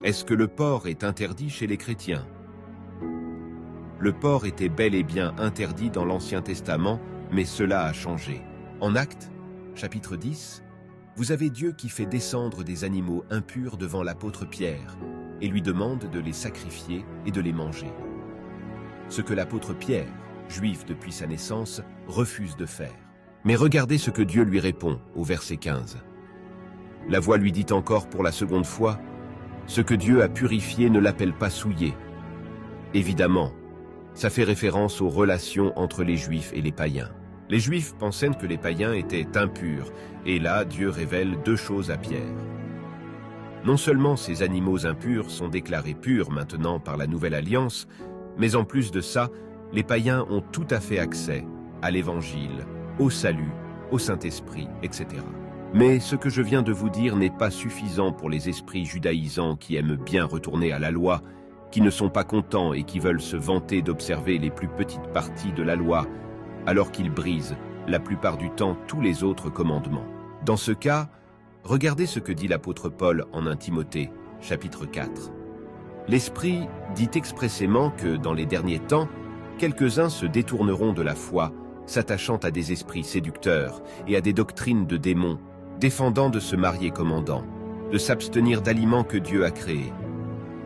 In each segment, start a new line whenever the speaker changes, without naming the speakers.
Est-ce que le porc est interdit chez les chrétiens? Le porc était bel et bien interdit dans l'Ancien Testament, mais cela a changé. En Actes, chapitre 10, vous avez Dieu qui fait descendre des animaux impurs devant l'apôtre Pierre et lui demande de les sacrifier et de les manger. Ce que l'apôtre Pierre, juif depuis sa naissance, refuse de faire. Mais regardez ce que Dieu lui répond au verset 15. La voix lui dit encore pour la seconde fois, « Ce que Dieu a purifié ne l'appelle pas souillé. » Évidemment, ça fait référence aux relations entre les Juifs et les païens. Les Juifs pensaient que les païens étaient impurs, et là Dieu révèle deux choses à Pierre. Non seulement ces animaux impurs sont déclarés purs maintenant par la Nouvelle Alliance, mais en plus de ça, les païens ont tout à fait accès à l'Évangile, au salut, au Saint-Esprit, etc. Mais ce que je viens de vous dire n'est pas suffisant pour les esprits judaïsants qui aiment bien retourner à la loi, qui ne sont pas contents et qui veulent se vanter d'observer les plus petites parties de la loi, alors qu'ils brisent, la plupart du temps, tous les autres commandements. Dans ce cas, regardez ce que dit l'apôtre Paul en 1 Timothée, chapitre 4. L'Esprit dit expressément que, dans les derniers temps, quelques-uns se détourneront de la foi, s'attachant à des esprits séducteurs et à des doctrines de démons, défendant de se marier commandant, de s'abstenir d'aliments que Dieu a créés,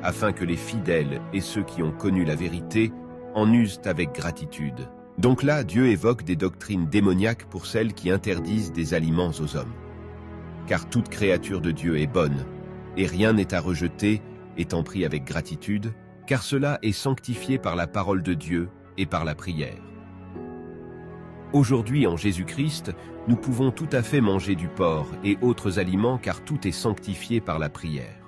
afin que les fidèles et ceux qui ont connu la vérité en usent avec gratitude. Donc là, Dieu évoque des doctrines démoniaques pour celles qui interdisent des aliments aux hommes. Car toute créature de Dieu est bonne, et rien n'est à rejeter, étant pris avec gratitude, car cela est sanctifié par la parole de Dieu et par la prière. Aujourd'hui, en Jésus-Christ, nous pouvons tout à fait manger du porc et autres aliments car tout est sanctifié par la prière.